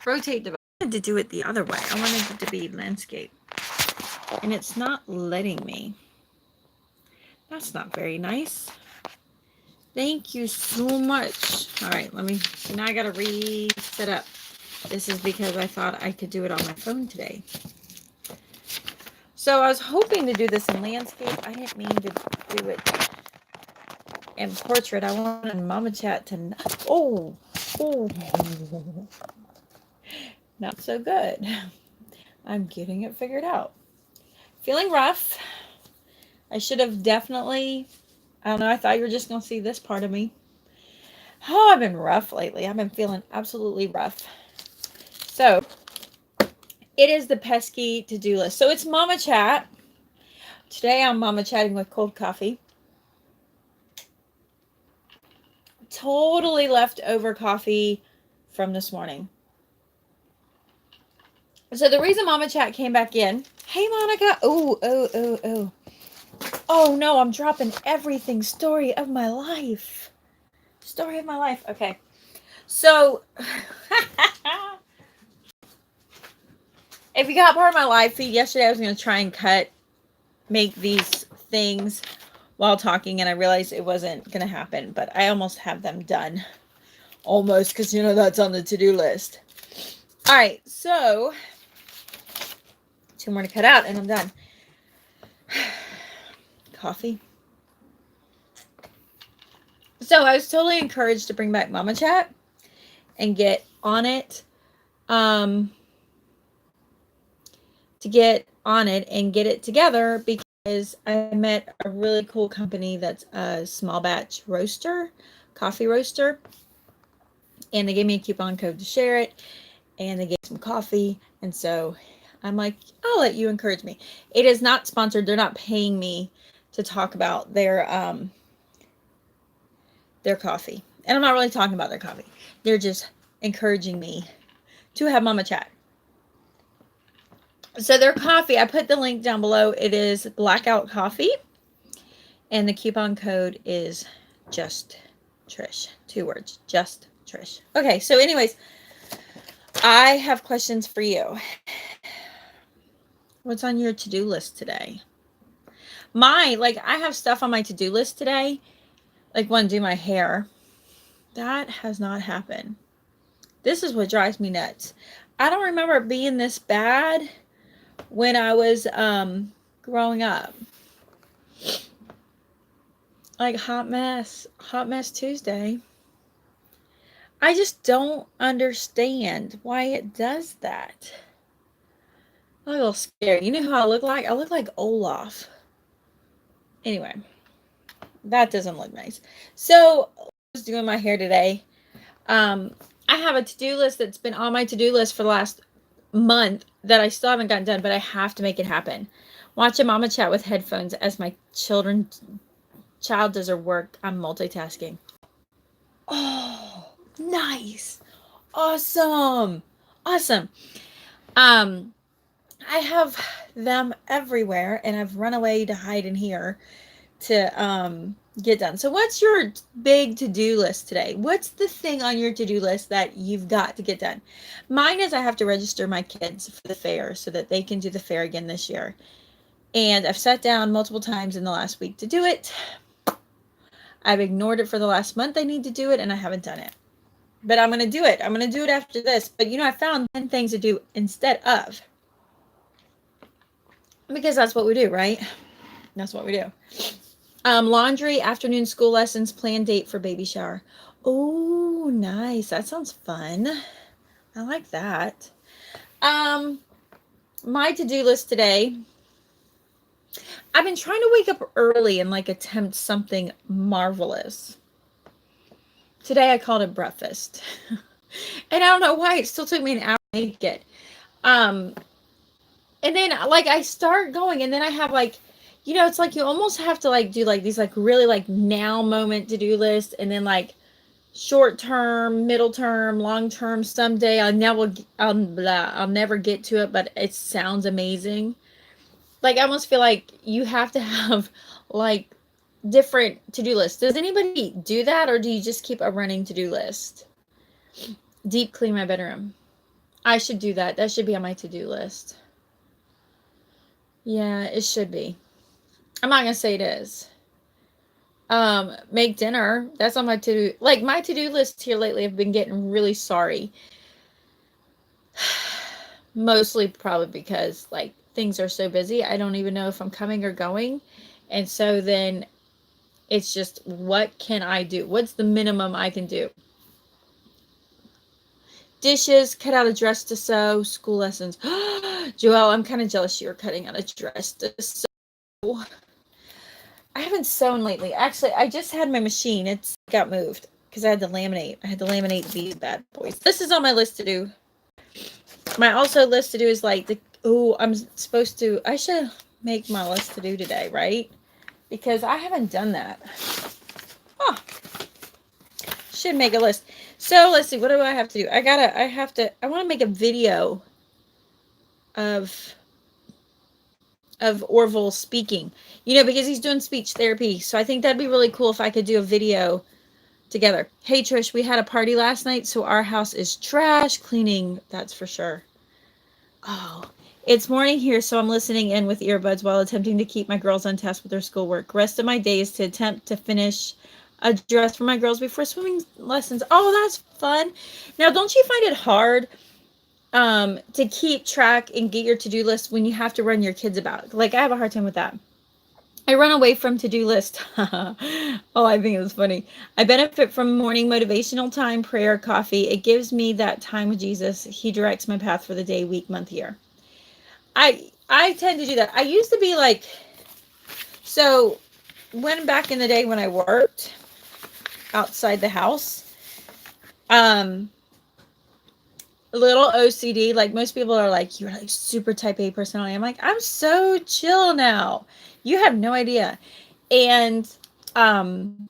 Rotate the, I wanted to do it the other way. I wanted it to be landscape. And it's not letting me. That's not very nice. Thank you so much. All right, so now I got to reset up. This is because I thought I could do it on my phone today. So I was hoping to do this in landscape. I didn't mean to do it in portrait. I wanted Mama Chat to, oh, not so good. I'm getting it figured out. Feeling rough. I should have definitely, I don't know, I thought you were just going to see this part of me. Oh, I've been rough lately. I've been feeling absolutely rough. So, it is the Pesky to-do list. So, it's Mama Chat. Today, I'm Mama Chatting with cold coffee. Totally leftover coffee from this morning. So, the reason Mama Chat came back in, hey, Monica. Oh, no, I'm dropping everything. Story of my life. Story of my life. Okay. So, if you got part of my live feed yesterday, I was going to try and make these things while talking, and I realized it wasn't going to happen, but I almost have them done. Almost, because, that's on the to-do list. All right, so 2 more to cut out, and I'm done. Coffee. So I was totally encouraged to bring back Mama Chat and get on it. To get on it and get it together, because I met a really cool company that's a small batch roaster, coffee roaster, and they gave me a coupon code to share it, and they gave some coffee, and so I'm like, I'll let you encourage me. It is not sponsored. They're not paying me to talk about their coffee, and I'm not really talking about their coffee. They're just encouraging me to have Mama Chat. So their coffee, I put the link down below. It is Blackout Coffee, and the coupon code is just Trish. 2 words, just Trish. Okay, so anyways, I have questions for you. What's on your to-do list today? I have stuff on my to-do list today, like want to do my hair. That has not happened. This is what drives me nuts. I don't remember it being this bad when I was growing up. Like hot mess Tuesday. I just don't understand why it does that. I'm a little scary. You know who I look like? I look like Olaf. Anyway, that doesn't look nice. So I was doing my hair today. I have a to-do list that's been on my to-do list for the last month that I still haven't gotten done, but I have to make it happen. Watch a Mama Chat with headphones as my child does her work. I'm multitasking. Oh, nice. Awesome. I have them everywhere, and I've run away to hide in here to get done. So what's your big to-do list today? What's the thing on your to-do list that you've got to get done? Mine is I have to register my kids for the fair so that they can do the fair again this year. And I've sat down multiple times in the last week to do it. I've ignored it for the last month. I need to do it, and I haven't done it. But I'm going to do it. I'm going to do it after this. But, I found 10 things to do instead of. Because that's what we do, right? That's what we do. Laundry, afternoon school lessons, planned date for baby shower. Oh, nice. That sounds fun. I like that. My to-do list today. I've been trying to wake up early and attempt something marvelous. Today I called it breakfast. And I don't know why it still took me an hour to make it. And then I start going, and then I have it's like you almost have to do these really now moment to-do list, and then short term, middle term, long term. Someday I'll never get to it, but it sounds amazing. I almost feel like you have to have different to-do lists. Does anybody do that, or do you just keep a running to-do list? Deep clean my bedroom. I should do that. That should be on my to-do list. Yeah, it should be. I'm not gonna say it is. Make dinner. That's on my to-do. Like, my to-do list here lately have been getting really sorry. Mostly probably because, like, things are so busy. I don't even know if I'm coming or going. And so then it's just, what can I do? What's the minimum I can do? Dishes, cut out a dress to sew, school lessons. Joelle, I'm kind of jealous you were cutting out a dress to sew. I haven't sewn lately. Actually, I just had my machine. It's got moved because I had to laminate. I had to laminate these bad boys. This is on my list to do. My also list to do is like I'm supposed to, I should make my list to do today, right? Because I haven't done that. Huh. Should make a list. So let's see, what do I have to do? I want to make a video of Orville speaking, because he's doing speech therapy. So I think that'd be really cool if I could do a video together. Hey Trish, we had a party last night, so our house is trash cleaning, that's for sure. Oh, it's morning here, so I'm listening in with earbuds while attempting to keep my girls on task with their schoolwork. Rest of my day is to attempt to finish a dress for my girls before swimming lessons. Oh, that's fun. Now, don't you find it hard to keep track and get your to-do list when you have to run your kids about? Like, I have a hard time with that. I run away from to-do list. Oh, I think it was funny. I benefit from morning motivational time, prayer, coffee. It gives me that time with Jesus. He directs my path for the day, week, month, year. I tend to do that. I used to be like, so when back in the day when I worked outside the house, a little OCD. Like, most people are like, you're like super type A personality. I'm like, I'm so chill now. You have no idea. And when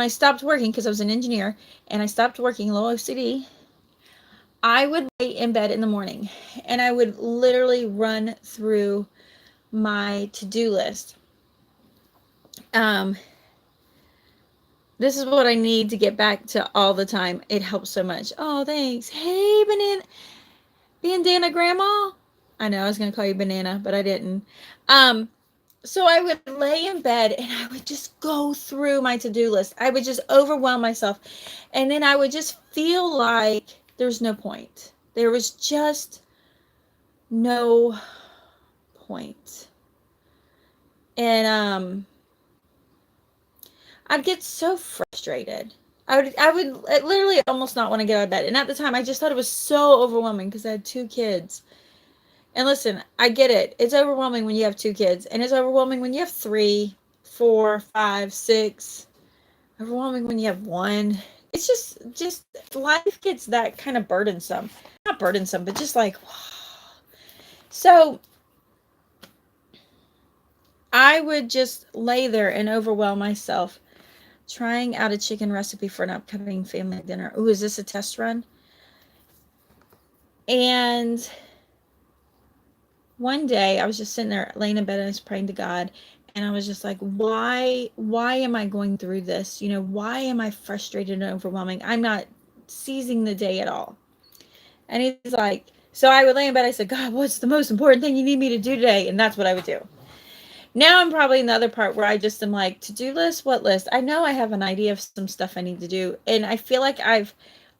I stopped working, because I was an engineer, and I stopped working, a little OCD, I would lay in bed in the morning and I would literally run through my to-do list. This is what I need to get back to all the time. It helps so much. Oh, thanks. Hey, Bandana Grandma. I know I was going to call you Banana, but I didn't. So I would lay in bed and I would just go through my to-do list. I would just overwhelm myself. And then I would just feel like there's no point. There was just no point. And I'd get so frustrated. I would literally almost not want to get out of bed. And at the time, I just thought it was so overwhelming because I had 2 kids. And listen, I get it. It's overwhelming when you have 2 kids. And it's overwhelming when you have 3, 4, 5, 6. Overwhelming when you have 1. It's just life gets that kind of burdensome. Not burdensome, but just like, wow. So I would just lay there and overwhelm myself trying out a chicken recipe for an upcoming family dinner. Ooh, is this a test run? And one day I was just sitting there laying in bed and I was praying to God, and I was just like, why am I going through this? Why am I frustrated and overwhelming? I'm not seizing the day at all. And he's like, so I would lay in bed. I said, God, what's the most important thing you need me to do today? And that's what I would do. Now I'm probably in the other part where I just am like, to-do list? What list? I know I have an idea of some stuff I need to do. And I feel like I've,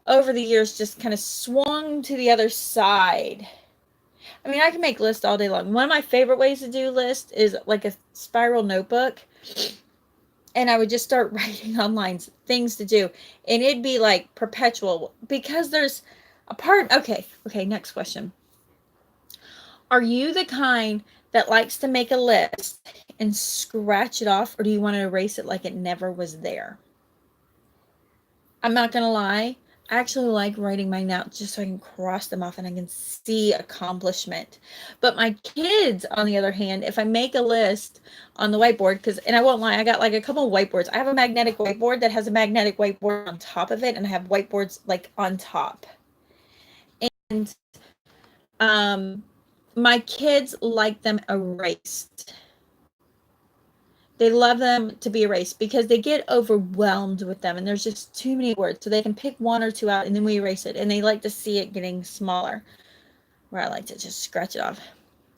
over the years, just kind of swung to the other side. I mean, I can make lists all day long. One of my favorite ways to do lists is like a spiral notebook. And I would just start writing on lines, things to do. And it'd be like perpetual. Because there's a part... Okay, next question. Are you the kind that likes to make a list and scratch it off, or do you want to erase it like it never was there? I'm not going to lie. I actually like writing mine out just so I can cross them off and I can see accomplishment. But my kids, on the other hand, if I make a list on the whiteboard, and I won't lie, I got like a couple of whiteboards. I have a magnetic whiteboard that has a magnetic whiteboard on top of it, and I have whiteboards like on top. And my kids like them erased. They love them to be erased because they get overwhelmed with them and there's just too many words. So they can pick one or two out and then we erase it. And they like to see it getting smaller. Where I like to just scratch it off.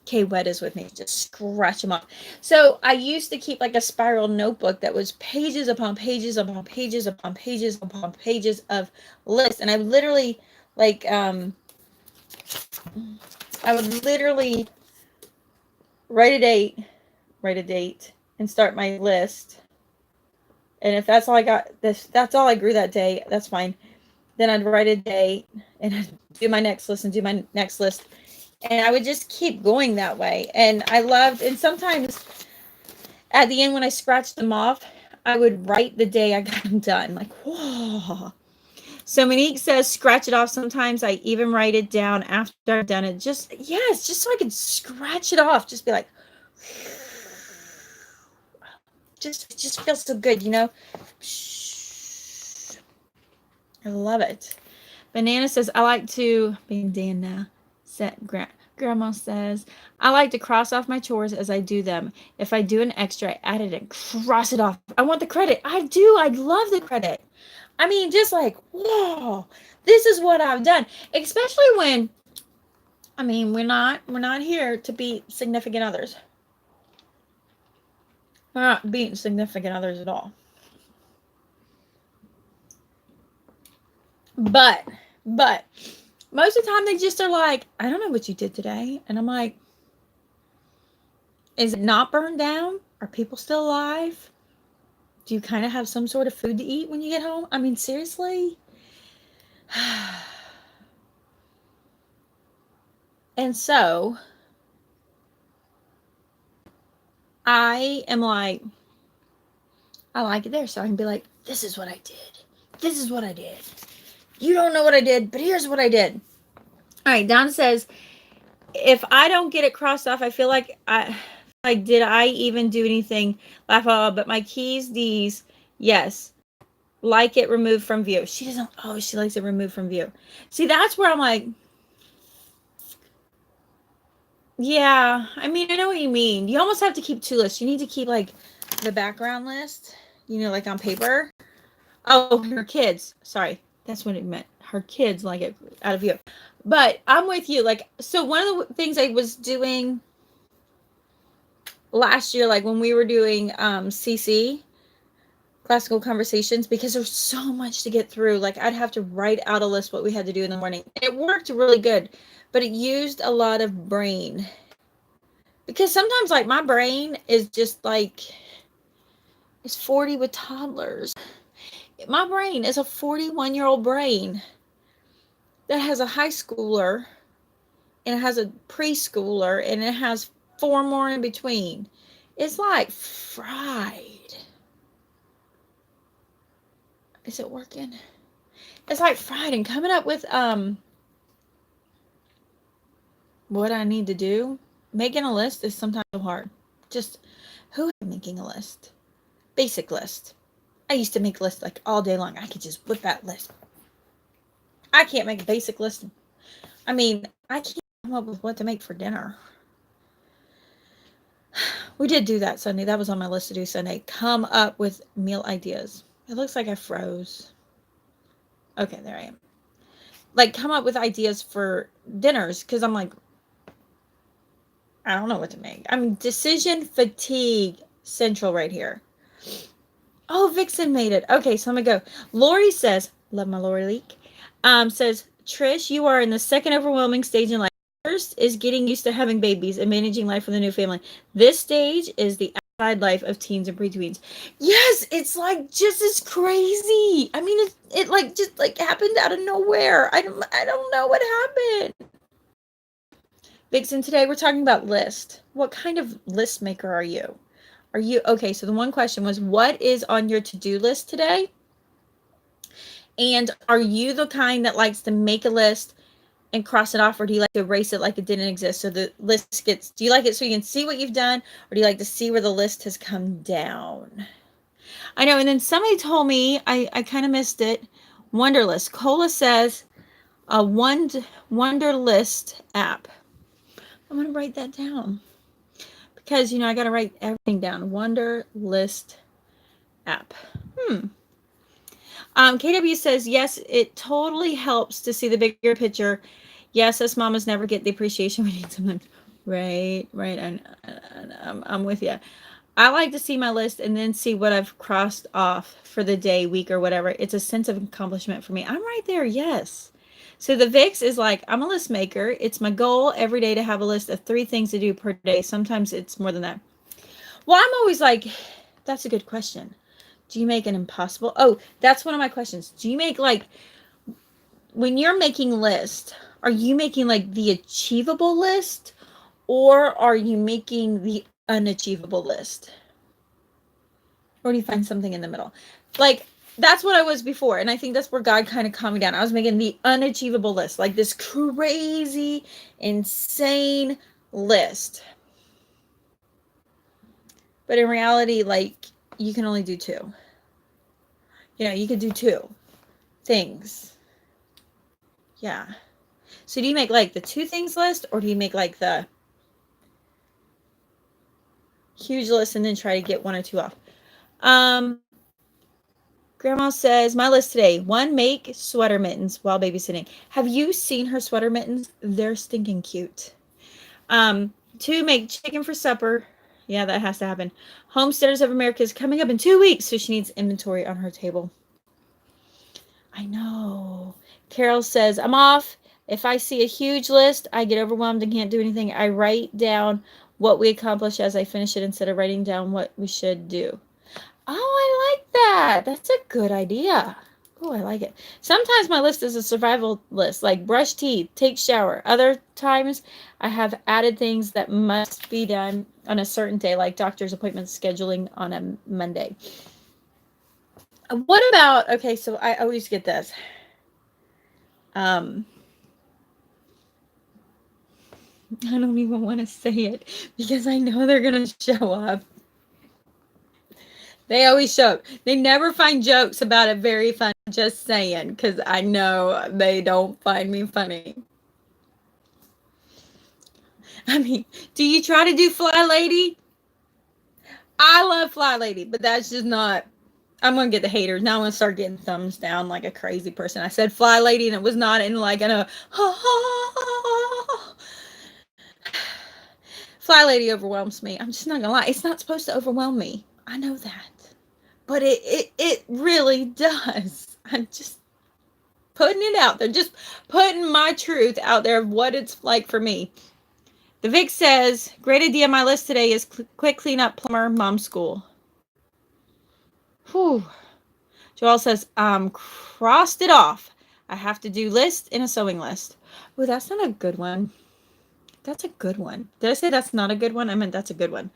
Kay Wet is with me. Just scratch them off. So I used to keep like a spiral notebook that was pages upon pages upon pages upon pages upon pages of lists. And I literally like I would literally write a date, and start my list. And if that's all I got, that's all I grew that day, that's fine. Then I'd write a date and I'd do my next list and do my next list. And I would just keep going that way. And I loved, and sometimes at the end when I scratched them off, I would write the day I got them done. Like, whoa. So Monique says, scratch it off. Sometimes I even write it down after I've done it. Just, yes, just so I could scratch it off. Just be like, just feels so good, you know? I love it. Banana says, I like to, bandana, grandma says, I like to cross off my chores as I do them. If I do an extra, I add it and cross it off. I want the credit. I do. I love the credit. I mean, just like, whoa, this is what I've done. Especially when, I mean, we're not here to be significant others. We're not being significant others at all. But most of the time they just are like, I don't know what you did today. And I'm like, is it not burned down? Are people still alive? Do you kind of have some sort of food to eat when you get home? I mean, seriously? And so I am like, I like it there. So I can be like, this is what I did. This is what I did. You don't know what I did, but here's what I did. All right, Don says, if I don't get it crossed off, I feel like did I even do anything? Laugh out, but my keys, these, yes, like it removed from view. She doesn't. Oh, she likes it removed from view. See, that's where I'm like, yeah. I mean, I know what you mean. You almost have to keep two lists. You need to keep like the background list, you know, like on paper. Oh, her kids. Sorry, that's what it meant. Her kids like it out of view. But I'm with you. Like, so one of the things I was doing last year, like when we were doing CC, classical conversations, because there's so much to get through. Like I'd have to write out a list what we had to do in the morning. It worked really good, but it used a lot of brain. Because sometimes like my brain is just like, it's 40 with toddlers. My brain is a 41-year-old brain that has a high schooler and it has a preschooler and it has 4 more in between. It's like fried. Is it working? It's like fried, and coming up with what I need to do. Making a list is sometimes so hard. Just who is making a list? Basic list. I used to make lists like all day long. I could just whip that list. I can't make a basic list. I mean, I can't come up with what to make for dinner. We did do that Sunday. That was on my list to do Sunday. Come up with meal ideas. It looks like I froze. Okay, there I am. Like, come up with ideas for dinners, because I'm like, I don't know what to make. I'm decision fatigue central right here. Oh, Vixen made it. Okay, so I'm gonna go. Lori says, love my Lori Leak. Says, Trish, you are in the second overwhelming stage in life. First is getting used to having babies and managing life with a new family. This stage is the outside life of teens and preteens. Yes, it's like just as crazy. I mean, it like just like happened out of nowhere. I don't know what happened. Vixen, today we're talking about list. What kind of list maker are you? Are you okay? So the one question was, what is on your to-do list today? And are you the kind that likes to make a list and cross it off, or do you like to erase it like it didn't exist? So the list gets, do you like it so you can see what you've done, or do you like to see where the list has come down? I know. And then somebody told me, I kind of missed it. Wunderlist. Cola says a Wunderlist app. I'm going to write that down because, I got to write everything down. Wonder List app. KW says, yes, it totally helps to see the bigger picture. Yes, us mamas never get the appreciation we need sometimes. Right. I'm with you. I like to see my list and then see what I've crossed off for the day, week, or whatever. It's a sense of accomplishment for me. I'm right there, yes. So the VIX is like, I'm a list maker. It's my goal every day to have a list of 3 things to do per day. Sometimes it's more than that. Well, I'm always like, that's a good question. Do you make an impossible? Oh, that's one of my questions. Do you make when you're making list, are you making the achievable list or are you making the unachievable list? Or do you find something in the middle? That's what I was before. And I think that's where God kind of calmed me down. I was making the unachievable list, this crazy, insane list. But in reality, you can only do 2. You could do 2 things. Yeah. So do you make the 2 things list or do you make the huge list and then try to get 1 or 2 off? Grandma says, my list today, 1, make sweater mittens while babysitting. Have you seen her sweater mittens? They're stinking cute. 2, make chicken for supper. Yeah, that has to happen. Homesteaders of America is coming up in 2 weeks, so she needs inventory on her table. I know. Carol says, I'm off. If I see a huge list, I get overwhelmed and can't do anything. I write down what we accomplish as I finish it instead of writing down what we should do. Oh, I like that. That's a good idea. Oh, I like it. Sometimes my list is a survival list, like brush teeth, take shower. Other times I have added things that must be done on a certain day, like doctor's appointments scheduling on a Monday. What about, okay, so I always get this. I don't even want to say it because I know they're going to show up. They always show up. They never find jokes about it very funny. Just saying, because I know they don't find me funny. I mean, do you try to do Flylady? I love Flylady, but that's just not. I'm going to get the haters. Now I'm going to start getting thumbs down like a crazy person. I said Flylady and it was not in Flylady overwhelms me. I'm just not going to lie. It's not supposed to overwhelm me. I know that. But it really does. I'm just putting it out there. Just putting my truth out there of what it's like for me. The Vic says, great idea. My list today is quick cleanup, plumber, mom school. Whew. Joelle says, crossed it off. I have to do list and a sewing list. Oh, that's not a good one. That's a good one. Did I say that's not a good one? I meant that's a good one.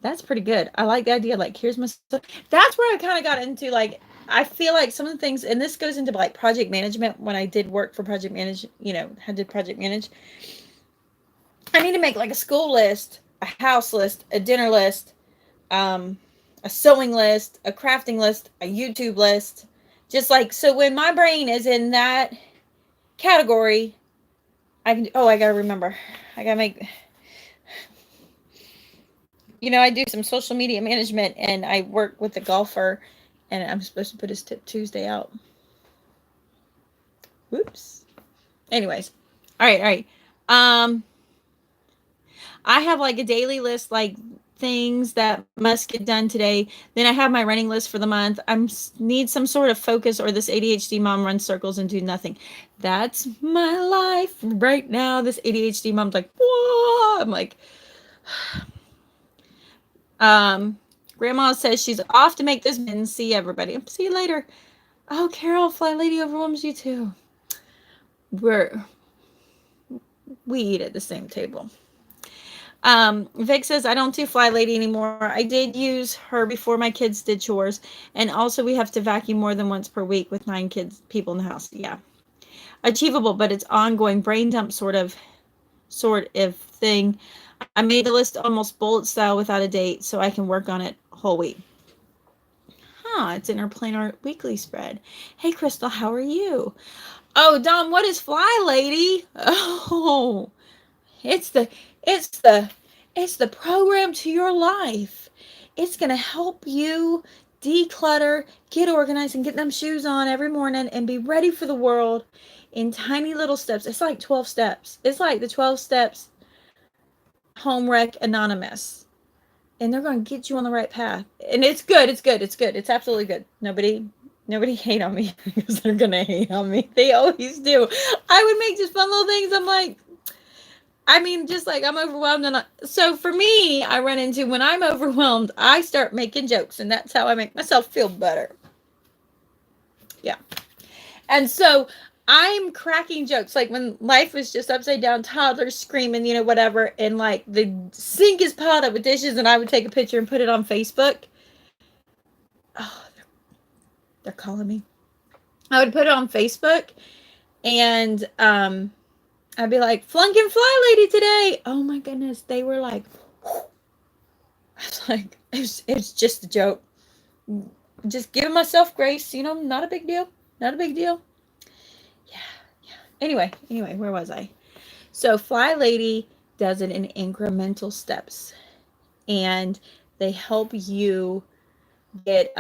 That's pretty good. I like the idea. Here's my stuff. That's where I kind of got into, I feel like some of the things, and this goes into, project management. When I did work for project manage, had to project manage. I need to make, a school list, a house list, a dinner list, a sewing list, a crafting list, a YouTube list. Just, so when my brain is in that category, I got to remember. I got to make... I do some social media management and I work with a golfer and I'm supposed to put his Tip Tuesday out. Whoops. Anyways. All right. I have a daily list, things that must get done today. Then I have my running list for the month. I need some sort of focus or this ADHD mom runs circles and do nothing. That's my life right now. This ADHD mom's whoa. I'm Grandma says she's off to make this and see everybody. See you later. Oh, Carol, Flylady overwhelms you too. We eat at the same table. Vic says, I don't do Flylady anymore. I did use her before my kids did chores. And also we have to vacuum more than once per week with 9 people in the house. Yeah. Achievable, but it's ongoing brain dump sort of thing. I made the list almost bullet style without a date so I can work on it whole week. It's in our plain art weekly spread. Hey, Crystal, how are you? Oh, Dom, what is Flylady? Oh, it's the It's the program to your life. It's going to help you declutter, get organized, and get them shoes on every morning and be ready for the world in tiny little steps. It's like 12 steps. It's like the 12 steps Home Wreck Anonymous. And they're going to get you on the right path. And it's good. It's good. It's good. It's absolutely good. Nobody hate on me because they're going to hate on me. They always do. I would make just fun little things. I'm like, just like I'm overwhelmed. And so for me, I run into when I'm overwhelmed, I start making jokes. And that's how I make myself feel better. Yeah. And so I'm cracking jokes. Like when life is just upside down, toddlers screaming, whatever. And like the sink is piled up with dishes. And I would take a picture and put it on Facebook. Oh, they're calling me. I would put it on Facebook. And I'd be like, flunking Flylady today. Oh my goodness. They were like, whew. I was like, it's just a joke. Just giving myself grace, not a big deal. Not a big deal. Yeah. Anyway, where was I? So Flylady does it in incremental steps. And they help you get,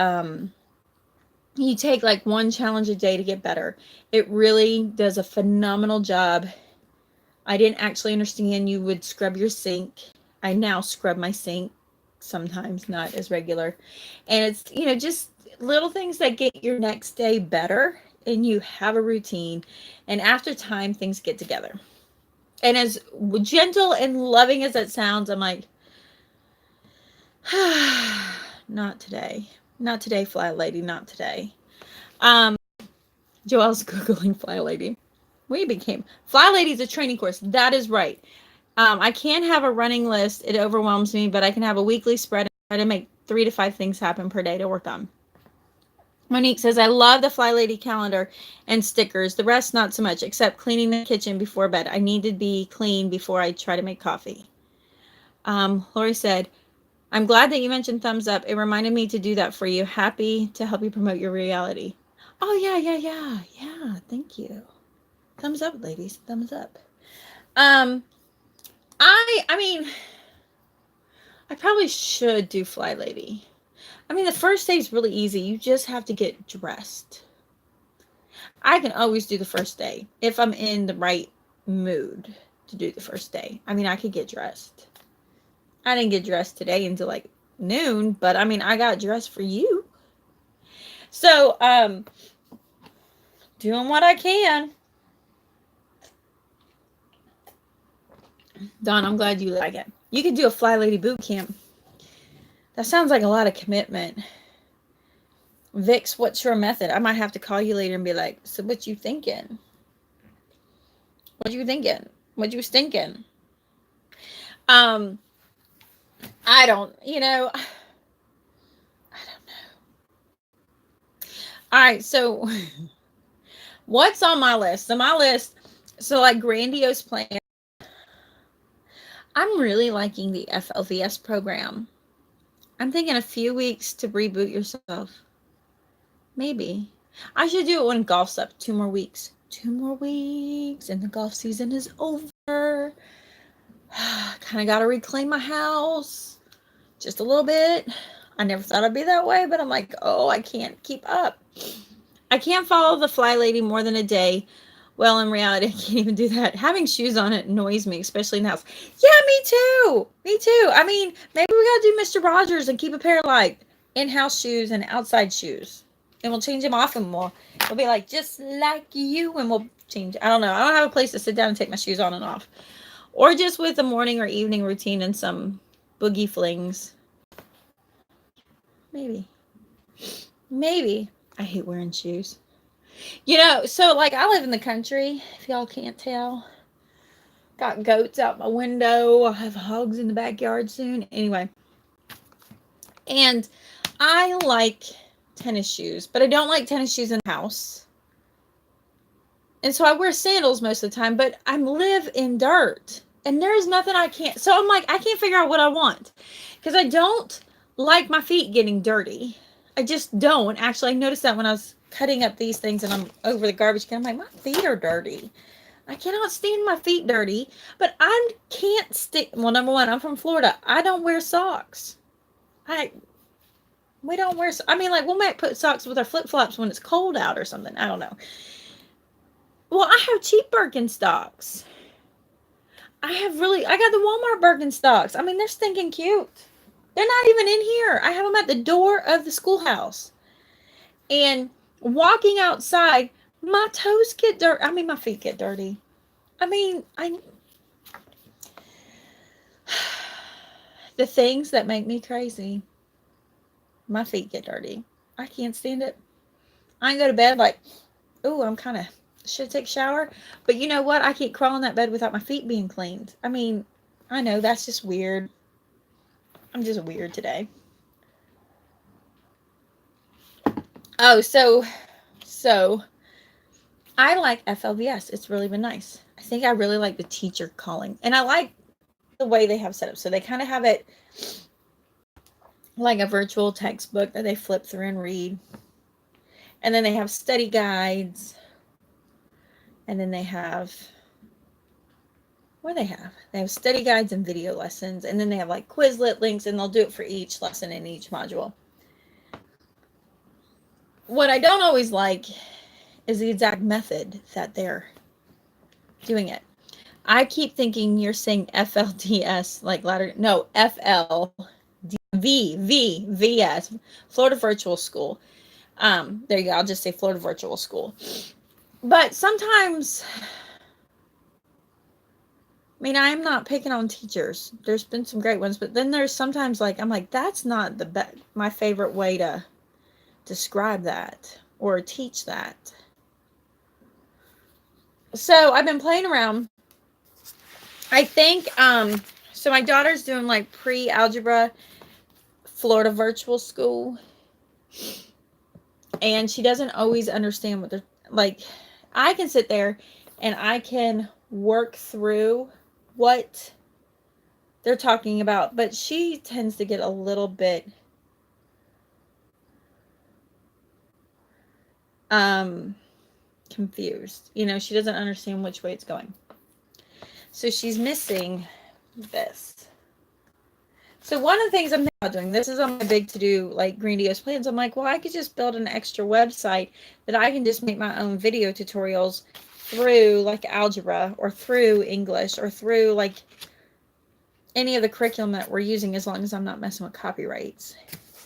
you take like one challenge a day to get better. It really does a phenomenal job. I didn't actually understand you would scrub your sink. I now scrub my sink, sometimes not as regular. And it's, just little things that get your next day better, and you have a routine. And after time, things get together. And as gentle and loving as that sounds, I'm like, not today. Not today, Flylady, not today. Joelle's Googling Flylady. We became Flylady's a training course. That is right. I can't have a running list. It overwhelms me, but I can have a weekly spread and try to make 3 to 5 things happen per day to work on. Monique says, I love the Flylady calendar and stickers. The rest, not so much, except cleaning the kitchen before bed. I need to be clean before I try to make coffee. Lori said, I'm glad that you mentioned thumbs up. It reminded me to do that for you. Happy to help you promote your reality. Oh, yeah. Thank you. Thumbs up, ladies. Thumbs up. I probably should do Flylady. The first day is really easy. You just have to get dressed. I can always do the first day if I'm in the right mood to do the first day. I could get dressed. I didn't get dressed today until like noon, but I got dressed for you. So, doing what I can. Dawn, I'm glad you like it. You could do a Flylady boot camp. That sounds like a lot of commitment. Vix, what's your method? I might have to call you later and be like, so what you thinking? What you thinking? What you stinking? I don't know. All right, so what's on my list? So like grandiose plan. I'm really liking the FLVS program. I'm thinking a few weeks to reboot yourself. Maybe. I should do it when golf's up. 2 more weeks. 2 more weeks and the golf season is over. Kind of got to reclaim my house. Just a little bit. I never thought I'd be that way, but I'm like, oh, I can't keep up. I can't follow the Flylady more than a day. Well, in reality, I can't even do that. Having shoes on it annoys me, especially in the house. Yeah, me too. Maybe we got to do Mr. Rogers and keep a pair of like in-house shoes and outside shoes. And we'll change them off and we'll be like, just like you, and we'll change. I don't know. I don't have a place to sit down and take my shoes on and off. Or just with a morning or evening routine and some boogie flings. Maybe. I hate wearing shoes. So like I live in the country, if y'all can't tell. Got goats out my window. I'll have hogs in the backyard soon. Anyway. And I like tennis shoes, but I don't like tennis shoes in the house. And so I wear sandals most of the time, but I live in dirt. And there's nothing I can't. So I'm like, I can't figure out what I want. Because I don't like my feet getting dirty. I just don't. Actually, I noticed that when I was cutting up these things and I'm over the garbage can. I'm like, my feet are dirty. I cannot stand my feet dirty, but I can't stick. Well, number one, I'm from Florida. I don't wear socks. We don't wear. I mean, like we might put socks with our flip flops when it's cold out or something. I don't know. Well, I have cheap Birkenstocks. I got the Walmart Birkenstocks. I mean, they're stinking cute. They're not even in here. I have them at the door of the schoolhouse. And walking outside, my toes get dirty. I mean, my feet get dirty. I mean, the things that make me crazy, my feet get dirty. I can't stand it. I go to bed like, oh, should take a shower. But you know what? I can't crawl in that bed without my feet being cleaned. I mean, I know that's just weird. I'm just weird today. Oh, so I like FLVS. It's really been nice. I think I really like the teacher calling. And I like the way they have set up. So they kind of have it like a virtual textbook that they flip through and read. And then they have study guides. And then they have, what do they have? They have study guides and video lessons. And then they have like Quizlet links, and they'll do it for each lesson in each module. What I don't always like is the exact method that they're doing it. I keep thinking you're saying FLDS, like ladder. No, FLVS, Florida Virtual School. There you go. I'll just say Florida Virtual School. But sometimes, I mean, I'm not picking on teachers. There's been some great ones, but then there's sometimes like, I'm like, that's not my favorite way to describe that or teach that. So I've been playing around. I think, so my daughter's doing like pre-algebra Florida Virtual School. And she doesn't always understand what they're like. I can sit there and I can work through what they're talking about, but she tends to get a little bit confused. You know, she doesn't understand which way it's going. So she's missing this. So one of the things I'm thinking about doing, this is on my big to-do, like grandiose plans. I'm like, well, I could just build an extra website that I can just make my own video tutorials through like algebra or through English or through like any of the curriculum that we're using, as long as I'm not messing with copyrights,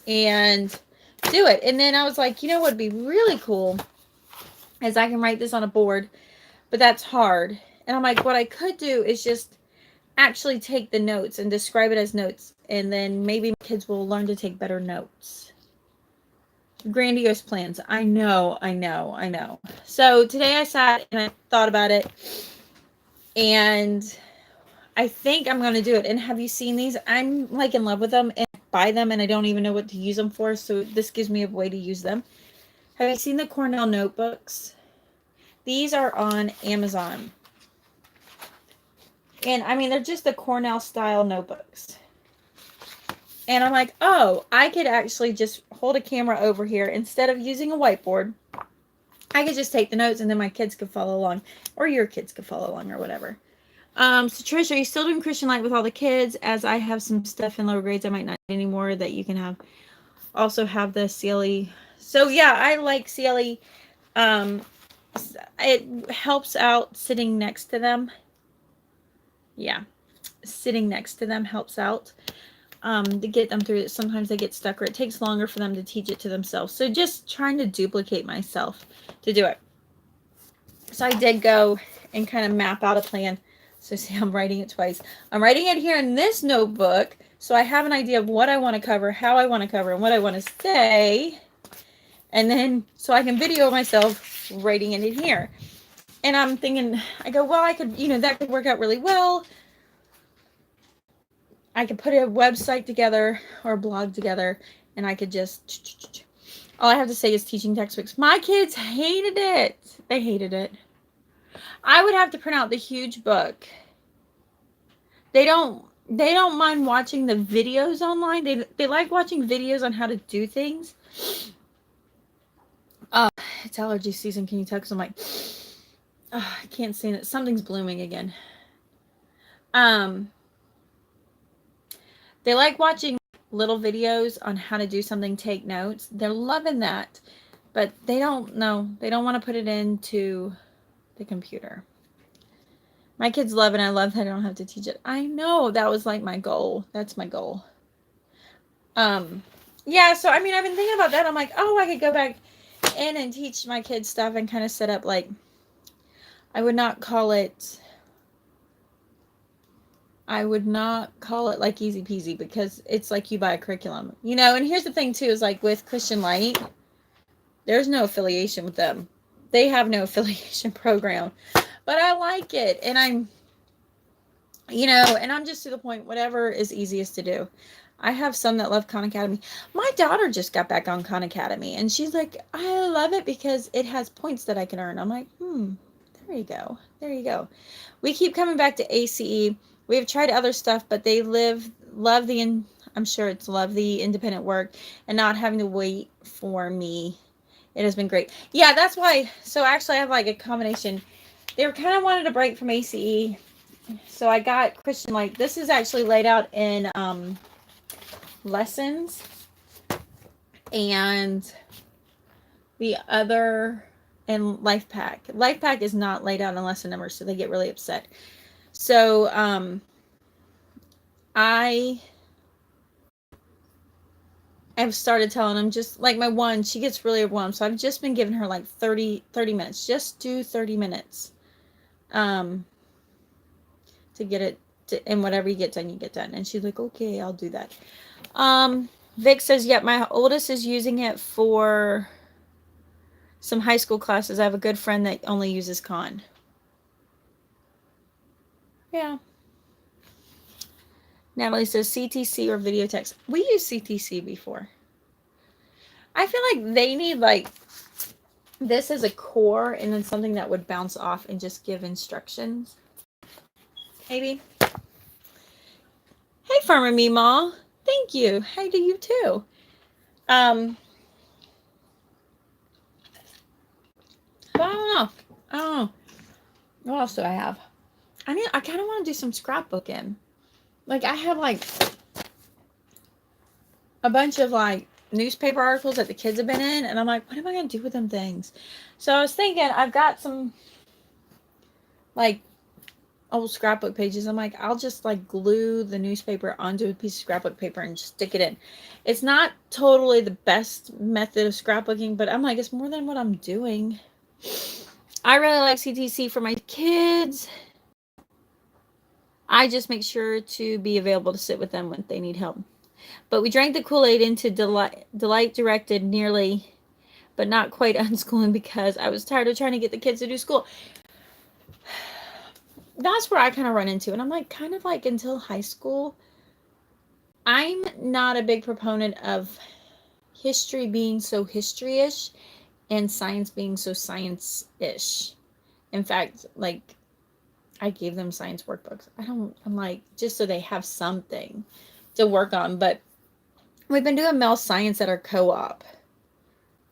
and do it. And then I was like, you know what would be really cool is I can write this on a board, but that's hard. And I'm like, what I could do is just actually take the notes and describe it as notes, and then maybe kids will learn to take better notes. Grandiose plans. I know. So today I sat and I thought about it, and I think I'm going to do it. And have you seen these? I'm like in love with them and buy them, and I don't even know what to use them for, so this gives me a way to use them. Have you seen the Cornell notebooks? These are on Amazon. And I mean, they're just the Cornell style notebooks. And I'm like, oh, I could actually just hold a camera over here. Instead of using a whiteboard, I could just take the notes, and then my kids could follow along, or your kids could follow along, or whatever. So Trish, are you still doing Christian Light with all the kids? As I have some stuff in lower grades I might not need anymore that you can have. Also have the CLE. So yeah, I like CLE. It helps out sitting next to them. Yeah, sitting next to them helps out to get them through it. Sometimes they get stuck, or it takes longer for them to teach it to themselves. So just trying to duplicate myself to do it. So I did go and kind of map out a plan. So see, I'm writing it twice. I'm writing it here in this notebook, so I have an idea of what I want to cover, how I want to cover, and what I want to say. And then, so I can video myself writing it in here. And I'm thinking, I go, well, I could, that could work out really well. I could put a website together or a blog together, and I could just, all I have to say is teaching textbooks. My kids hated it. They hated it. I would have to print out the huge book. They don't mind watching the videos online. They like watching videos on how to do things. It's allergy season. Can you text them? Like, I can't stand it. Something's blooming again. They like watching little videos on how to do something, take notes. They're loving that, but they don't know. They don't want to put it into the computer. My kids love it. I love that I don't have to teach it. I know that was like my goal. That's my goal. Yeah, so I mean, I've been thinking about that. I'm like, oh, I could go back in and teach my kids stuff and kind of set up like, I would not call it like easy peasy, because it's like you buy a curriculum, you know. And here's the thing too, is like with Christian Light, there's no affiliation with them. They have no affiliation program, but I like it. And I'm, you know, and I'm just to the point, whatever is easiest to do. I have some that love Khan Academy. My daughter just got back on Khan Academy, and she's like, I love it because it has points that I can earn. I'm like, there you go. There you go. We keep coming back to ACE. We've tried other stuff, but they love the, I'm sure it's love the independent work and not having to wait for me. It has been great. Yeah, that's why. So actually I have like a combination. They were kind of wanted a break from ACE. So I got Christian Light. This is actually laid out in lessons, and the other in Life Pack. Life Pack is not laid out in lesson numbers, so they get really upset. So I have started telling them, just like my one, she gets really overwhelmed, so I've just been giving her like 30 minutes. Just do 30 minutes to get it to, and whatever you get done, you get done. And she's like, okay, I'll do that. Vic says, yep, my oldest is using it for some high school classes. I have a good friend that only uses Khan. Yeah. Natalie says CTC or video text. We used CTC before. I feel like they need like this as a core and then something that would bounce off and just give instructions. Maybe. Hey, Farmer Meemaw. Thank you. Hey to you too. But I don't know. What else do I have? I kind of want to do some scrapbooking. Like I have like a bunch of like newspaper articles that the kids have been in, and I'm like, what am I going to do with them things? So I was thinking, I've got some like old scrapbook pages. I'm like, I'll just like glue the newspaper onto a piece of scrapbook paper and just stick it in. It's not totally the best method of scrapbooking, but I'm like, it's more than what I'm doing. I really like CTC for my kids. I just make sure to be available to sit with them when they need help. But we drank the Kool-Aid into Delight directed nearly, but not quite unschooling, because I was tired of trying to get the kids to do school. That's where I kind of run into. And I'm like, kind of like until high school, I'm not a big proponent of history being so history-ish and science being so science-ish. In fact, like, I gave them science workbooks. I'm like, just so they have something to work on. But we've been doing Mel Science at our co-op,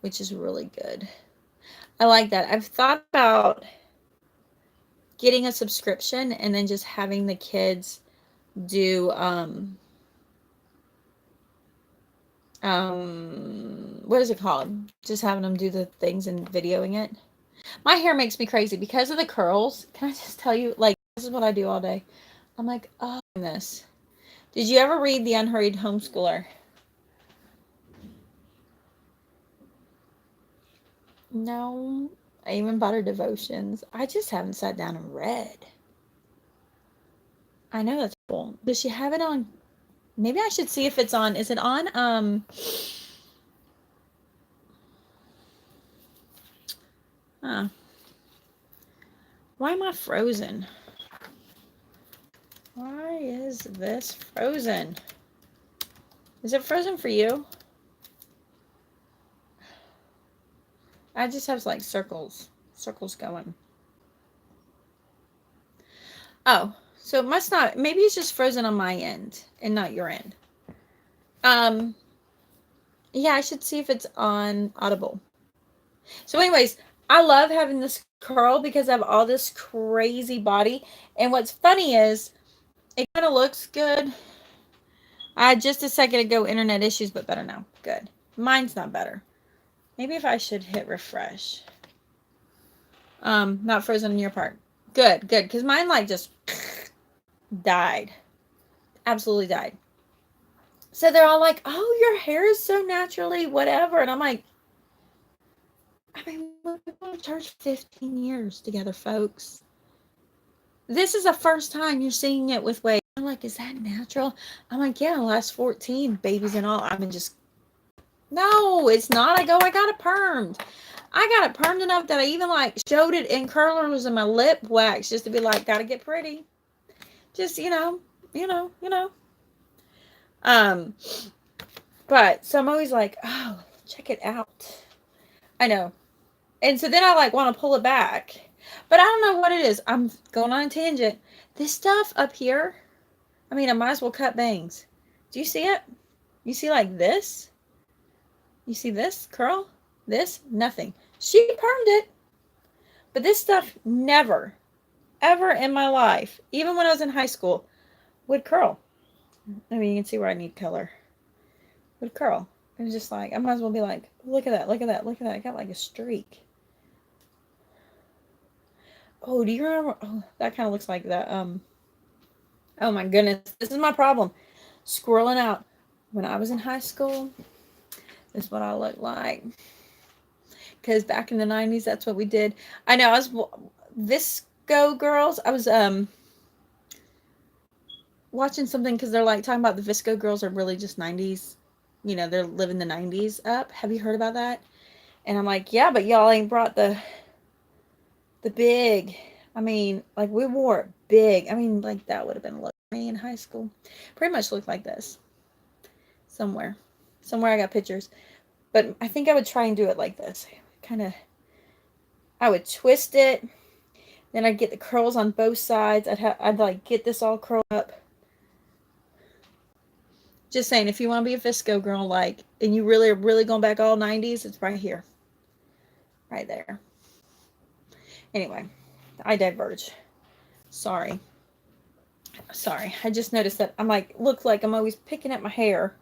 which is really good. I like that. I've thought about getting a subscription and then just having the kids do what is it called? Just having them do the things and videoing it. My hair makes me crazy because of the curls. Can I just tell you, like, this is what I do all day. I'm like, oh, this. Did you ever read The Unhurried Homeschooler? No. I even bought her devotions. I just haven't sat down and read. I know that's cool. Does she have it on? Maybe I should see if it's on. Is it on? Why am I frozen? Why is this frozen? Is it frozen for you? I just have like circles going. Oh, so it must not, maybe it's just frozen on my end and not your end. Yeah, I should see if it's on Audible. So anyways, I love having this curl because I have all this crazy body. And what's funny is it kind of looks good. I had just a second ago internet issues, but better now. Good. Mine's not better. Maybe if I should hit refresh. Not frozen in your part. Good, good. Because mine like just died. Absolutely died. So they're all like, oh, your hair is so naturally whatever. And I'm like, I mean, we've been in church 15 years together, folks. This is the first time you're seeing it with waves. I'm like, is that natural? I'm like, yeah, last 14 babies and all. I'm just, no, it's not. I got it permed. I got it permed enough that I even like showed it in curlers and my lip wax just to be like, gotta get pretty. Just, but so I'm always like, oh, check it out. I know. And so then I like want to pull it back. But I don't know what it is. I'm going on a tangent. This stuff up here, I mean, I might as well cut bangs. Do you see it? You see like this? You see this curl? This? Nothing. She permed it. But this stuff never, ever in my life, even when I was in high school, would curl. I mean, you can see where I need color. Would curl. It was just like, I might as well be like, look at that, look at that, look at that. I got like a streak. Oh, do you remember? Oh, that kind of looks like that. Oh my goodness. This is my problem. Scrolling out. When I was in high school, this is what I looked like. Because back in the 90s, that's what we did. I know, I was Visco girls. I was watching something because they're like talking about the Visco girls are really just 90s. You know, they're living the 90s up. Have you heard about that? And I'm like, yeah, but y'all ain't brought the big. I mean, like we wore it big. I mean, like that would have been a look for me in high school. Pretty much looked like this. Somewhere I got pictures. But I think I would try and do it like this. Kind of, I would twist it. Then I'd get the curls on both sides. I'd like get this all curled up. Just saying, if you want to be a Visco girl, like, and you really are really going back all 90s, it's right here. Right there. Anyway, I diverge. Sorry. I just noticed that I'm like, look like I'm always picking at my hair.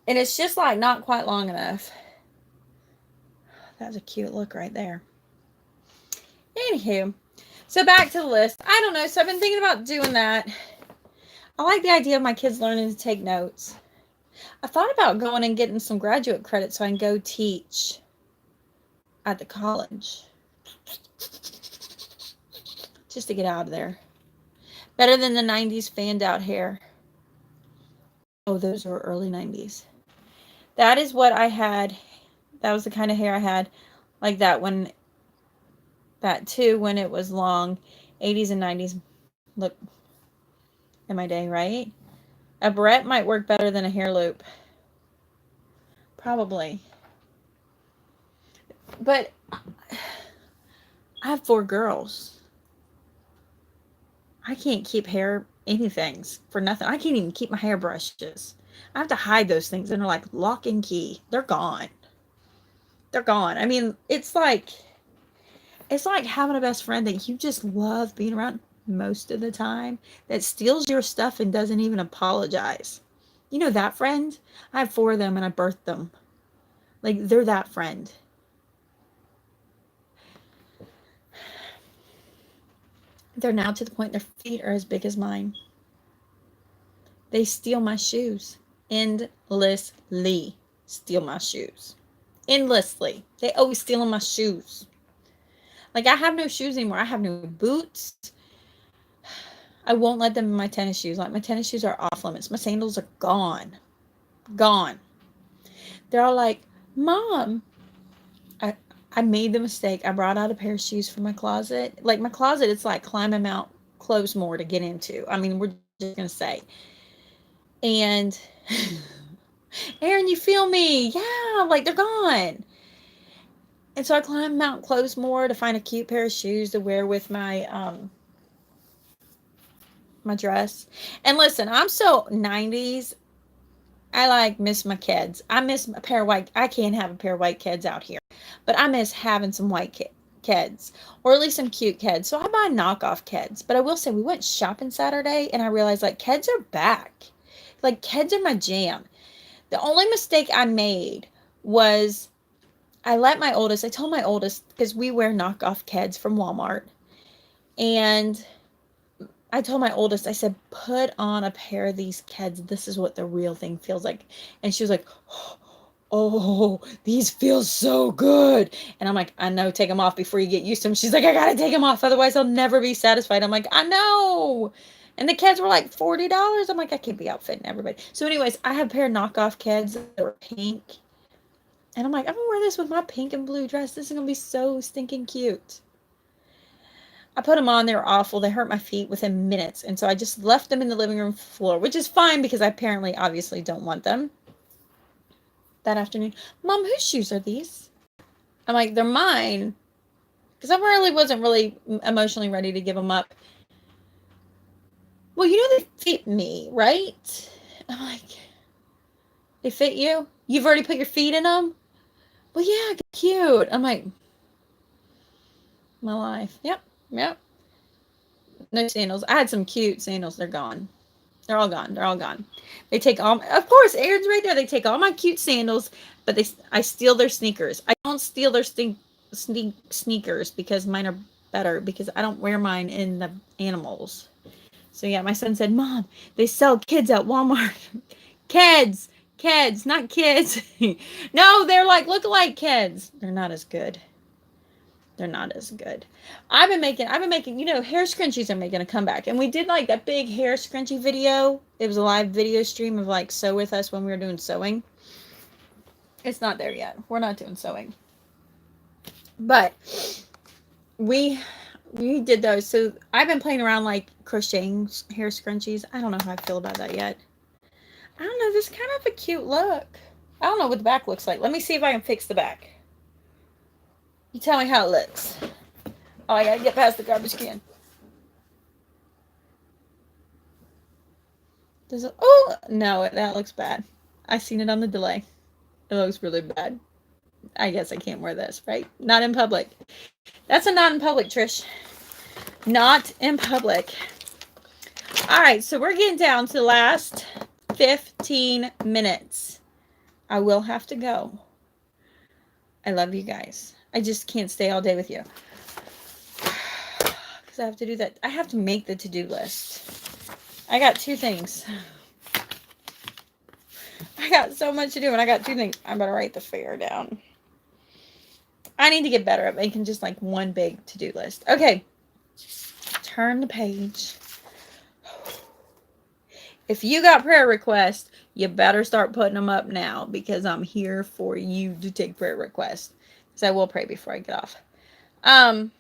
And it's just like not quite long enough. That's a cute look right there. Anywho, so back to the list. I don't know. So I've been thinking about doing that. I like the idea of my kids learning to take notes. I thought about going and getting some graduate credit so I can go teach at the college. Just to get out of there. Better than the 90s fanned out hair. Oh, those were early 90s. That is what I had. That was the kind of hair I had. Like that when it was long. 80s and 90s. Look, in my day, right? A barrette might work better than a hair loop. Probably. But I have 4 girls. I can't keep hair anything for nothing. I can't even keep my hair brushes. I have to hide those things, and they're like lock and key. They're gone. They're gone. I mean, it's like having a best friend that you just love being around most of the time, that steals your stuff and doesn't even apologize. You know that friend? I have 4 of them and I birthed them. Like, they're that friend. They're now to the point their feet are as big as mine. They steal my shoes. Endlessly steal my shoes. Endlessly. They always stealing my shoes. Like, I have no shoes anymore. I have no boots. I won't let them in my tennis shoes. Like, my tennis shoes are off limits. My sandals are gone. Gone. They're all like, Mom, I made the mistake. I brought out a pair of shoes from my closet. Like, my closet, it's like climbing Mount Closmore to get into. I mean, we're just going to say. And, Aaron, you feel me? Yeah, like, they're gone. And so I climbed Mount Closmore to find a cute pair of shoes to wear with my, my dress. And listen, I'm so 90s. I like miss my kids. I miss a pair of white. I can't have a pair of white kids out here, but I miss having some white kids, or at least some cute kids. So I buy knockoff kids. But I will say we went shopping Saturday, and I realized like kids are back. Like kids are my jam. The only mistake I made was I let my oldest. I told my oldest because we wear knockoff kids from Walmart, and I told my oldest, I said, put on a pair of these kids. This is what the real thing feels like. And she was like, oh, these feel so good. And I'm like, I know, take them off before you get used to them. She's like, I gotta take them off, otherwise I'll never be satisfied. I'm like, I know. And the kids were like $40. I'm like, I can't be outfitting everybody. So, anyways, I have a pair of knockoff kids that were pink. And I'm like, I'm gonna wear this with my pink and blue dress. This is gonna be so stinking cute. I put them on. They were awful. They hurt my feet within minutes. And so I just left them in the living room floor, which is fine because I apparently obviously don't want them. That afternoon, Mom, whose shoes are these? I'm like, they're mine. Because I really wasn't really emotionally ready to give them up. Well, you know they fit me, right? I'm like, they fit you? You've already put your feet in them? Well, yeah, cute. I'm like, my life. Yep. No sandals. I had some cute sandals. They're gone. They're all gone. They take all, of course, Aaron's right there. They take all my cute sandals, but I steal their sneakers. I don't steal their sneakers because mine are better because I don't wear mine in the animals. So yeah, my son said, Mom, they sell kids at Walmart. Kids, not kids. No, they're like look-alike kids. They're not as good. I've been making, hair scrunchies are making a comeback. And we did like that big hair scrunchie video. It was a live video stream of like sew with us when we were doing sewing. It's not there yet. We're not doing sewing. But we did those. So I've been playing around like crocheting hair scrunchies. I don't know how I feel about that yet. I don't know. This is kind of a cute look. I don't know what the back looks like. Let me see if I can fix the back. You tell me how it looks. Oh, I gotta get past the garbage can. Does it? Oh, no, that looks bad. I seen it on the delay. It looks really bad. I guess I can't wear this, right? Not in public. That's a not in public, Trish. Not in public. All right, so we're getting down to the last 15 minutes. I will have to go. I love you guys. I just can't stay all day with you. Because I have to do that. I have to make the to-do list. I got two things. I got so much to do, and I got two things. I'm going to write the flair down. I need to get better at making just like one big to-do list. Okay. Turn the page. If you got prayer requests, you better start putting them up now because I'm here for you to take prayer requests. So I will pray before I get off. I don't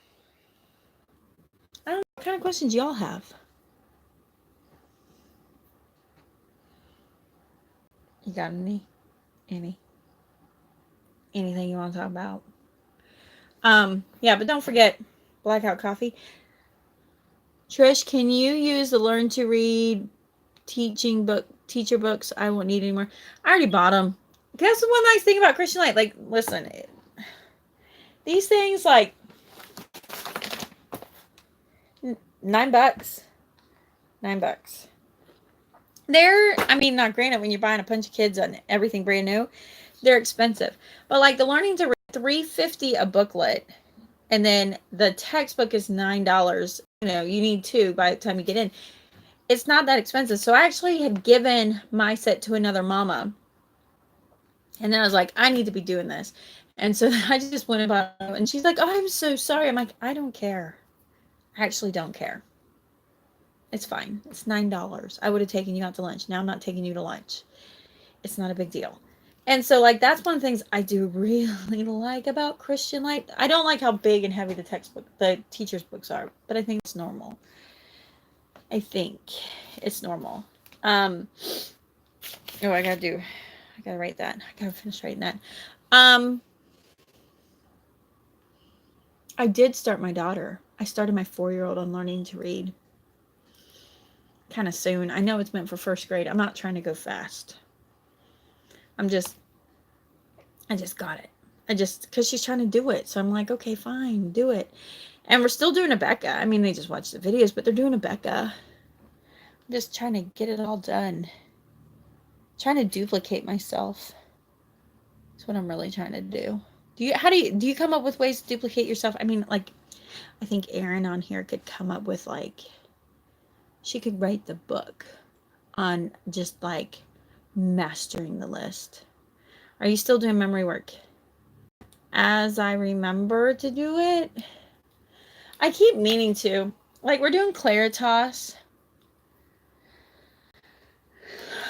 know what kind of questions y'all have. You got any? Anything you want to talk about? Yeah, but don't forget Blackout Coffee. Trish, can you use the Learn to Read teacher books? I won't need anymore. I already bought them. That's the one nice thing about Christian Light. Like, listen, these things like $9. They're, I mean, not granted when you're buying a bunch of kids on everything brand new, they're expensive. But like the Learning to Read, $3.50 a booklet, and then the textbook is $9. You know, you need two by the time you get in. It's not that expensive. So I actually had given my set to another mama. And then I was like, I need to be doing this. And so I just went and bought it. And she's like, oh, I'm so sorry. I'm like, I don't care. I actually don't care. It's fine. It's $9. I would have taken you out to lunch. Now I'm not taking you to lunch. It's not a big deal. And so, like, that's one of the things I do really like about Christian Light. I don't like how big and heavy the teacher's books are, but I think it's normal. I think it's normal. Oh, I gotta write that. I gotta finish writing that. I did start my daughter. I started my 4-year-old on Learning to Read. Kind of soon. I know it's meant for first grade. I'm not trying to go fast. I just got it. Because she's trying to do it. So I'm like, okay, fine, do it. And we're still doing a Becca. I mean, they just watch the videos, but they're doing a Becca. I'm just trying to get it all done. Trying to duplicate myself. That's what I'm really trying to do. Do you come up with ways to duplicate yourself? I mean, like, I think Erin on here could come up with, like, she could write the book on just, like, mastering the list. Are you still doing memory work? As I remember to do it. I keep meaning to. Like, we're doing Claritas.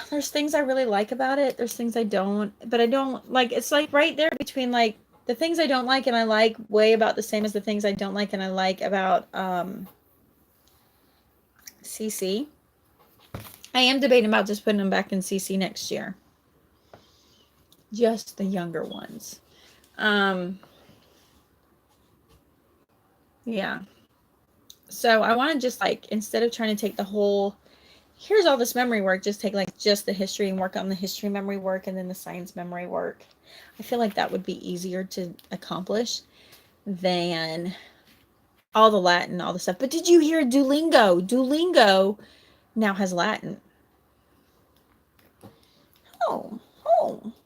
There's things I really like about it. There's things I don't. But I don't, like, it's like right there between, like, the things I don't like and I like way about the same as the things I don't like and I like about CC. I am debating about just putting them back in CC next year. Just the younger ones. Yeah. So I want to just, like, instead of trying to take the whole, here's all this memory work, just take, like, just the history and work on the history memory work and then the science memory work. I feel like that would be easier to accomplish than all the Latin, all the stuff. But did you hear Duolingo? Duolingo now has Latin. Oh,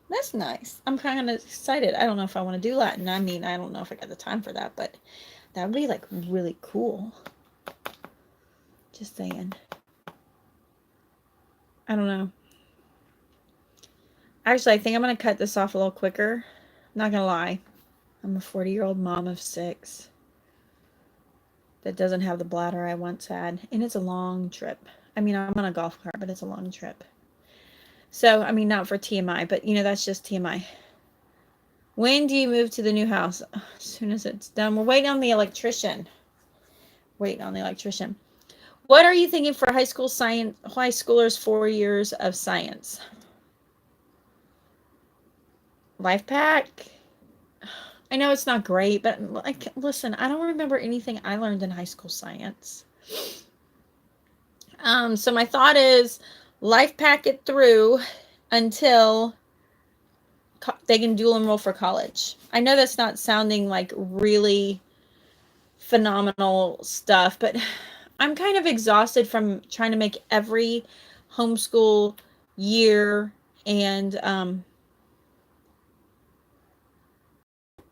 that's nice. I'm kind of excited. I don't know if I want to do Latin. I mean, I don't know if I got the time for that, but that would be, like, really cool. Just saying. I don't know. Actually, I think I'm going to cut this off a little quicker. Not going to lie. I'm a 40-year-old mom of 6 that doesn't have the bladder I once had. And it's a long trip. I mean, I'm on a golf cart, but it's a long trip. So, I mean, not for TMI, but, you know, that's just TMI. When do you move to the new house? As soon as it's done. We're waiting on the electrician. What are you thinking for high schoolers 4 years of science? Life pack? I know it's not great, but, like, listen, I don't remember anything I learned in high school science. So my thought is life pack it through until they can dual enroll for college. I know that's not sounding like really phenomenal stuff, but I'm kind of exhausted from trying to make every homeschool year and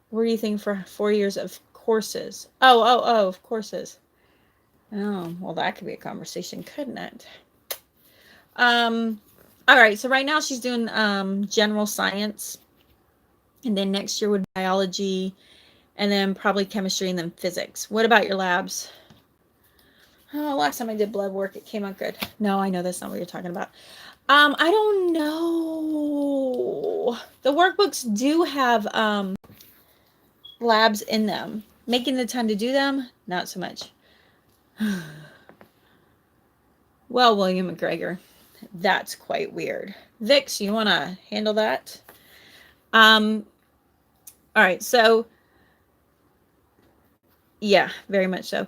what do you think for 4 years of courses? Oh, of courses. Oh, well, that could be a conversation, couldn't it? All right, so right now she's doing general science, and then next year would be biology, and then probably chemistry, and then physics. What about your labs? Oh, last time I did blood work, it came out good. No, I know that's not what you're talking about. I don't know. The workbooks do have labs in them. Making the time to do them, not so much. Well, William McGregor, that's quite weird. Vix, you want to handle that? All right, so yeah, very much so.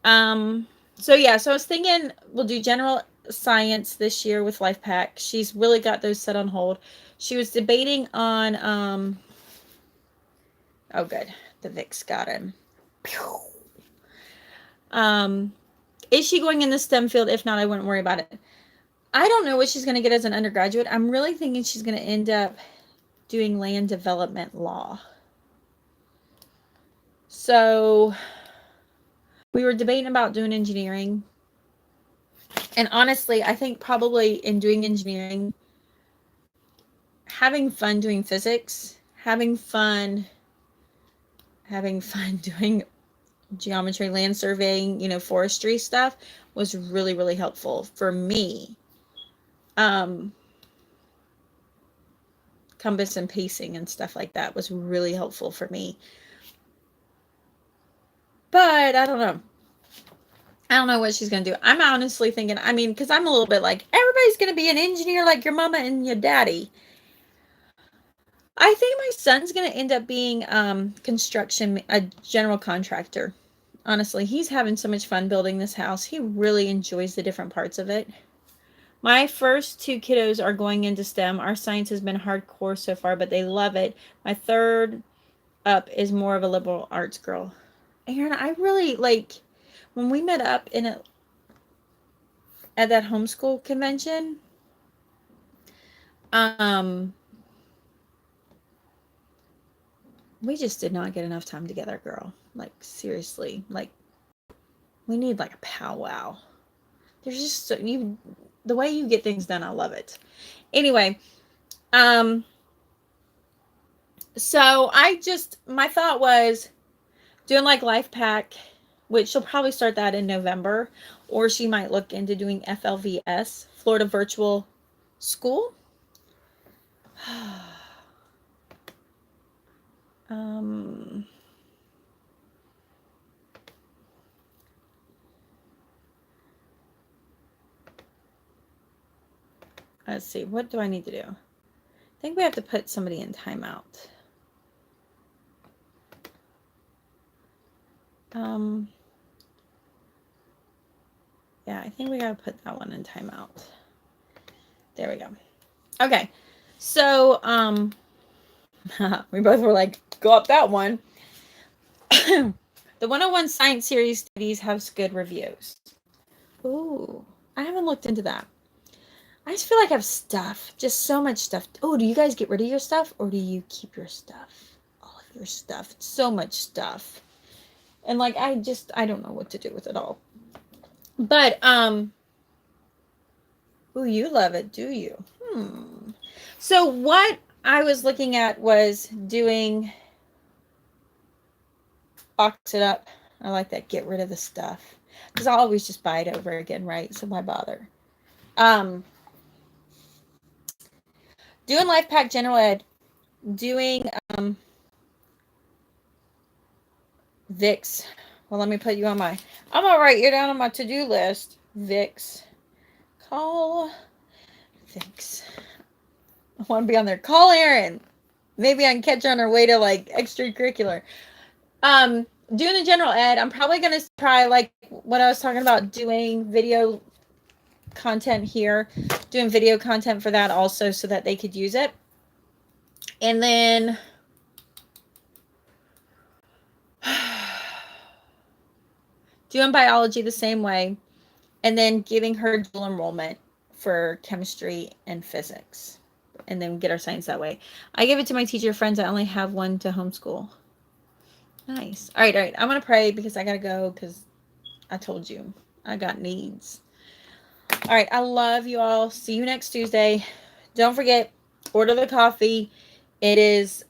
So I was thinking we'll do general science this year with Life Pack. She's really got those set on hold. She was debating on oh good, the Vix got him. Is she going in the STEM field? If not, I wouldn't worry about it. I don't know what she's going to get as an undergraduate. I'm really thinking she's going to end up doing land development law. So we were debating about doing engineering. And honestly, I think probably in doing engineering, having fun doing physics, having fun doing geometry, land surveying, you know, forestry stuff was really, really helpful for me. Compass and pacing and stuff like that was really helpful for me. But I don't know. I don't know what she's going to do. I'm honestly thinking, I mean, because I'm a little bit like, everybody's going to be an engineer like your mama and your daddy. I think my son's going to end up being construction, a general contractor. Honestly, he's having so much fun building this house. He really enjoys the different parts of it. My first 2 kiddos are going into STEM. Our science has been hardcore so far, but they love it. My third up is more of a liberal arts girl. Aaron, I really like when we met up at that homeschool convention. We just did not get enough time together, girl. Like seriously, like we need like a powwow. There's just the way you get things done, I love it. Anyway, so my thought was doing like Life Pack, which she'll probably start that in November, or she might look into doing FLVS, Florida Virtual School. Let's see, what do I need to do? I think we have to put somebody in timeout. Yeah, I think we gotta put that one in timeout. There we go. Okay, so we both were like, go up that one. The 101 Science Series studies have good reviews. Ooh, I haven't looked into that. I just feel like I have stuff, just so much stuff. Oh, do you guys get rid of your stuff or do you keep your stuff? All of your stuff, so much stuff. And like, I don't know what to do with it all. But, ooh, you love it, do you? So what I was looking at was doing box it up. I like that. Get rid of the stuff. Because I'll always just buy it over again, right? So why bother? Doing Life Pack General Ed. Doing VIX. Well, let me put you on I'm gonna write you down on my to-do list. VIX. Call VIX. I want to be on there. Call Erin. Maybe I can catch her on her way to like extracurricular. Doing the general ed, I'm probably going to try like what I was talking about, doing video content here, doing video content for that also so that they could use it. And then doing biology the same way, and then giving her dual enrollment for chemistry and physics, and then get our science that way. I give it to my teacher friends. I only have one to homeschool. Nice. All right. I'm going to pray because I got to go because I told you I got needs. All right. I love you all. See you next Tuesday. Don't forget, order the coffee. It is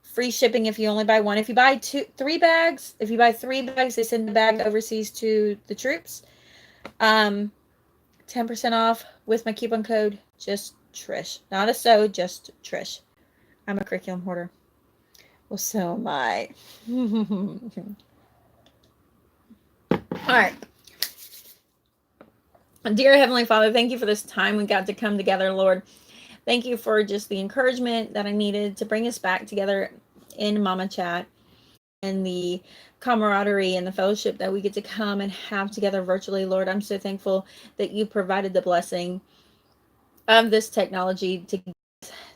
free shipping if you only buy one. If you buy 3 bags, they send the bag overseas to the troops. 10% off with my coupon code, just Trish. Not a so, just Trish. I'm a curriculum hoarder. Well, so am I. All right. Dear Heavenly Father, thank you for this time we got to come together, Lord. Thank you for just the encouragement that I needed to bring us back together in Mama Chat, and the camaraderie and the fellowship that we get to come and have together virtually, Lord. I'm so thankful that you provided the blessing of this technology to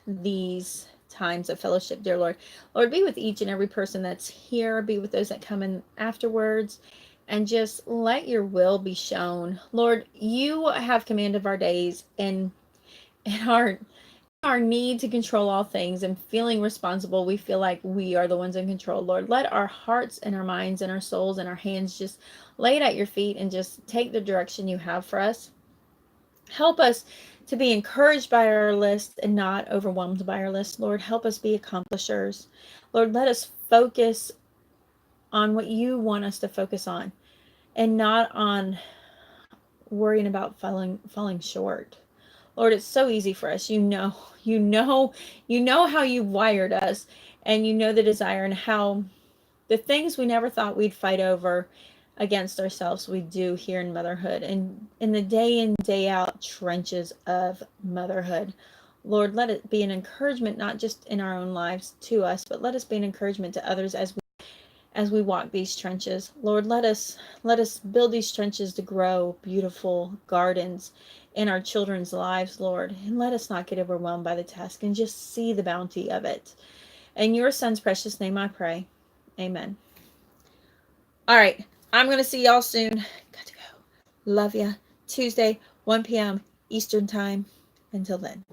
these times of fellowship, dear Lord. Lord, be with each and every person that's here. Be with those that come in afterwards. And just let your will be shown. Lord, you have command of our days, and our need to control all things and feeling responsible, we feel like we are the ones in control. Lord, let our hearts and our minds and our souls and our hands just lay it at your feet and just take the direction you have for us. Help us to be encouraged by our list and not overwhelmed by our list. Lord, help us be accomplishers. Lord, let us focus on what you want us to focus on and not on worrying about falling short. Lord, it's so easy for us. You know how you wired us, and you know the desire and how the things we never thought we'd fight over against ourselves, we do here in motherhood and in the day in, day out trenches of motherhood. Lord, let it be an encouragement, not just in our own lives to us, but let us be an encouragement to others as we walk these trenches. Lord, let us build these trenches to grow beautiful gardens in our children's lives, Lord. And let us not get overwhelmed by the task and just see the bounty of it. In your son's precious name I pray. Amen. All right. I'm going to see y'all soon. Got to go. Love ya. Tuesday, 1 p.m. Eastern Time. Until then.